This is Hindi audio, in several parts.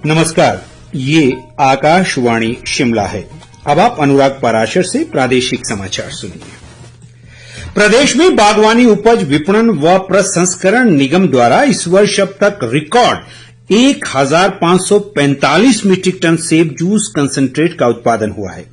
नमस्कार, ये आकाशवाणी शिमला है। अब आप अनुराग पाराशर से प्रादेशिक समाचार सुनिए। प्रदेश में बागवानी उपज विपणन व प्रसंस्करण निगम द्वारा इस वर्ष अब तक रिकॉर्ड 1545 मीट्रिक टन सेब जूस कंसंट्रेट का उत्पादन हुआ है।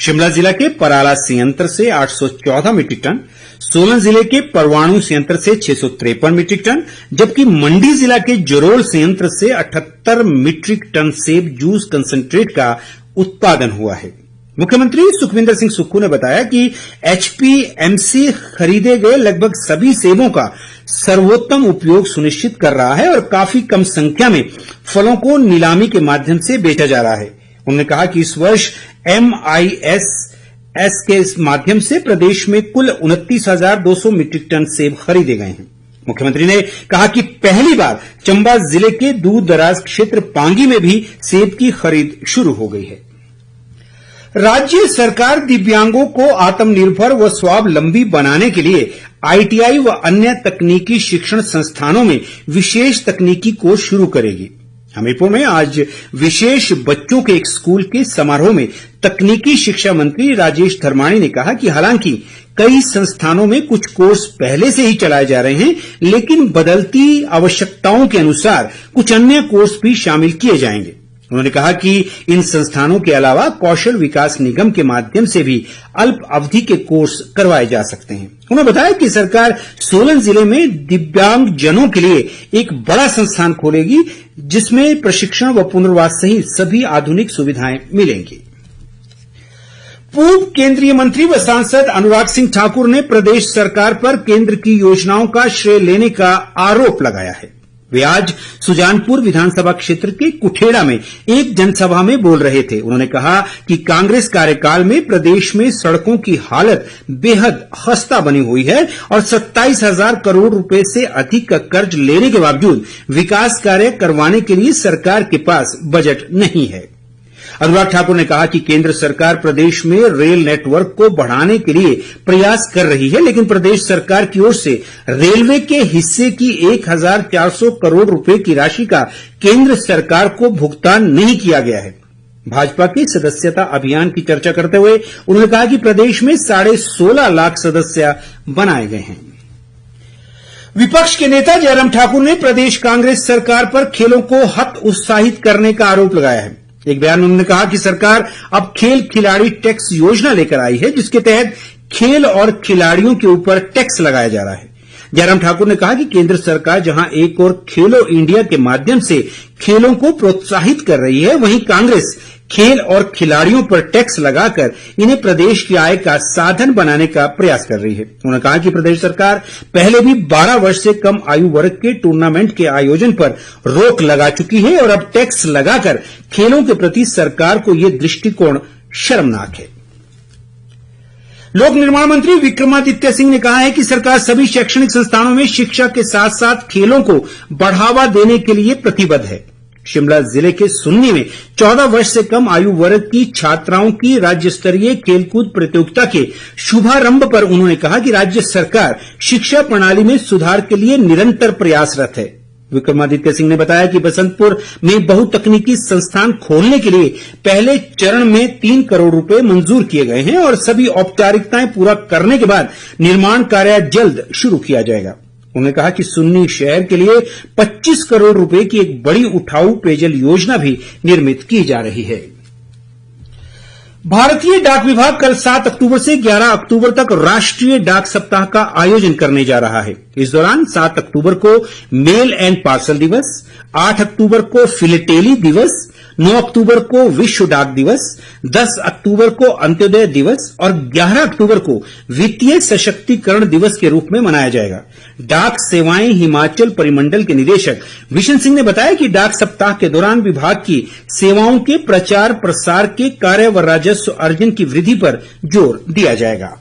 शिमला जिला के पराला संयंत्र से 814 मीट्रिक टन, सोलन जिले के परवाणू संयंत्र से 653 मीट्रिक टन, जबकि मंडी जिला के जरोल संयंत्र से 78 मीट्रिक टन सेब जूस कंसंट्रेट का उत्पादन हुआ है। मुख्यमंत्री सुखविंदर सिंह सुक्खू ने बताया कि एचपीएमसी खरीदे गए लगभग सभी सेबों का सर्वोत्तम उपयोग सुनिश्चित कर रहा है और काफी कम संख्या में फलों को नीलामी के माध्यम से बेचा जा रहा है। उन्होंने कहा कि इस वर्ष MISS के इस माध्यम से प्रदेश में कुल 29,200 मीट्रिक टन सेब खरीदे गए हैं। मुख्यमंत्री ने कहा कि पहली बार चंबा जिले के दूर दराज क्षेत्र पांगी में भी सेब की खरीद शुरू हो गई है। राज्य सरकार दिव्यांगों को आत्मनिर्भर व स्वावलंबी बनाने के लिए ITI व अन्य तकनीकी शिक्षण संस्थानों में विशेष तकनीकी कोर्स शुरू करेगी। हमीरपुर में आज विशेष बच्चों के एक स्कूल के समारोह में तकनीकी शिक्षा मंत्री राजेश धर्माणी ने कहा कि हालांकि कई संस्थानों में कुछ कोर्स पहले से ही चलाए जा रहे हैं, लेकिन बदलती आवश्यकताओं के अनुसार कुछ अन्य कोर्स भी शामिल किए जाएंगे। उन्होंने कहा कि इन संस्थानों के अलावा कौशल विकास निगम के माध्यम से भी अल्प अवधि के कोर्स करवाए जा सकते हैं। उन्होंने बताया कि सरकार सोलन जिले में दिव्यांगजनों के लिए एक बड़ा संस्थान खोलेगी, जिसमें प्रशिक्षण व पुनर्वास सहित सभी आधुनिक सुविधाएं मिलेंगी। पूर्व केंद्रीय मंत्री व सांसद अनुराग सिंह ठाकुर ने प्रदेश सरकार पर केंद्र की योजनाओं का श्रेय लेने का आरोप लगाया है। वे आज सुजानपुर विधानसभा क्षेत्र के कुठेड़ा में एक जनसभा में बोल रहे थे। उन्होंने कहा कि कांग्रेस कार्यकाल में प्रदेश में सड़कों की हालत बेहद खस्ता बनी हुई है और 27,000 करोड़ रुपए से अधिक का कर्ज लेने के बावजूद विकास कार्य करवाने के लिए सरकार के पास बजट नहीं है। अनुराग ठाकुर ने कहा कि केंद्र सरकार प्रदेश में रेल नेटवर्क को बढ़ाने के लिए प्रयास कर रही है, लेकिन प्रदेश सरकार की ओर से रेलवे के हिस्से की 1,400 करोड़ रुपए की राशि का केंद्र सरकार को भुगतान नहीं किया गया है। भाजपा के सदस्यता अभियान की चर्चा करते हुए उन्होंने कहा कि प्रदेश में 16.5 लाख सदस्य बनाए गए हैं। विपक्ष के नेता जयराम ठाकुर ने प्रदेश कांग्रेस सरकार पर खेलों को हतोत्साहित करने का आरोप लगाया है। एक बयान में उन्होंने कहा कि सरकार अब खेल खिलाड़ी टैक्स योजना लेकर आई है, जिसके तहत खेल और खिलाड़ियों के ऊपर टैक्स लगाया जा रहा है। जयराम ठाकुर ने कहा कि केंद्र सरकार जहां एक ओर खेलो इंडिया के माध्यम से खेलों को प्रोत्साहित कर रही है, वहीं कांग्रेस खेल और खिलाड़ियों पर टैक्स लगाकर इन्हें प्रदेश की आय का साधन बनाने का प्रयास कर रही है। उन्होंने कहा कि प्रदेश सरकार पहले भी 12 वर्ष से कम आयु वर्ग के टूर्नामेंट के आयोजन पर रोक लगा चुकी है और अब टैक्स लगाकर खेलों के प्रति सरकार को यह दृष्टिकोण शर्मनाक है। लोक निर्माण मंत्री विक्रमादित्य सिंह ने कहा है कि सरकार सभी शैक्षणिक संस्थानों में शिक्षा के साथ साथ खेलों को बढ़ावा देने के लिए प्रतिबद्ध है। शिमला जिले के सुन्नी में 14 वर्ष से कम आयु वर्ग की छात्राओं की राज्य स्तरीय खेलकूद प्रतियोगिता के शुभारंभ पर उन्होंने कहा कि राज्य सरकार शिक्षा प्रणाली में सुधार के लिए निरंतर प्रयासरत है। विक्रमादित्य सिंह ने बताया कि बसंतपुर में बहुतकनीकी संस्थान खोलने के लिए पहले चरण में 3 करोड़ रुपए मंजूर किए गए हैं और सभी औपचारिकताएं पूरा करने के बाद निर्माण कार्य जल्द शुरू किया जाएगा। उन्होंने कहा कि सुन्नी शहर के लिए 25 करोड़ रुपए की एक बड़ी उठाऊ पेयजल योजना भी निर्मित की जा रही है। भारतीय डाक विभाग कल 7 अक्टूबर से 11 अक्टूबर तक राष्ट्रीय डाक सप्ताह का आयोजन करने जा रहा है। इस दौरान 7 अक्टूबर को मेल एंड पार्सल दिवस, 8 अक्टूबर को फिलेटेली दिवस, 9 अक्टूबर को विश्व डाक दिवस, 10 अक्टूबर को अंत्योदय दिवस और 11 अक्टूबर को वित्तीय सशक्तिकरण दिवस के रूप में मनाया जाएगा। डाक सेवाएं हिमाचल परिमंडल के निदेशक विशन सिंह ने बताया कि डाक सप्ताह के दौरान विभाग की सेवाओं के प्रचार प्रसार के कार्य व राजस्व अर्जन की वृद्धि पर जोर दिया जाएगा।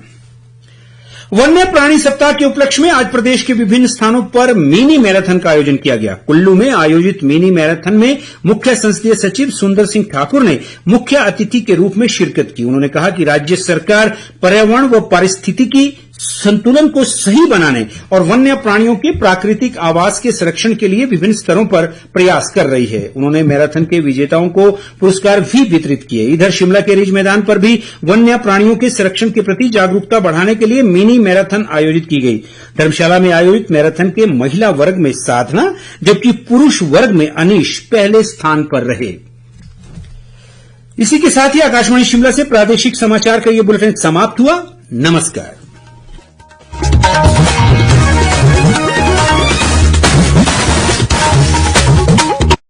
वन्य प्राणी सप्ताह के उपलक्ष्य में आज प्रदेश के विभिन्न स्थानों पर मिनी मैराथन का आयोजन किया गया। कुल्लू में आयोजित मिनी मैराथन में मुख्य संसदीय सचिव सुंदर सिंह ठाकुर ने मुख्य अतिथि के रूप में शिरकत की। उन्होंने कहा कि राज्य सरकार पर्यावरण व पारिस्थितिकी, संतुलन को सही बनाने और वन्य प्राणियों के प्राकृतिक आवास के संरक्षण के लिए विभिन्न स्तरों पर प्रयास कर रही है। उन्होंने मैराथन के विजेताओं को पुरस्कार भी वितरित किए। इधर शिमला के रिज मैदान पर भी वन्य प्राणियों के संरक्षण के प्रति जागरूकता बढ़ाने के लिए मिनी मैराथन आयोजित की गई। धर्मशाला में आयोजित मैराथन के महिला वर्ग में साधना जबकि पुरुष वर्ग में अनीश पहले स्थान पर रहे। इसी के साथ ही आकाशवाणी शिमला से प्रादेशिक समाचार का ये बुलेटिन समाप्त हुआ। नमस्कार।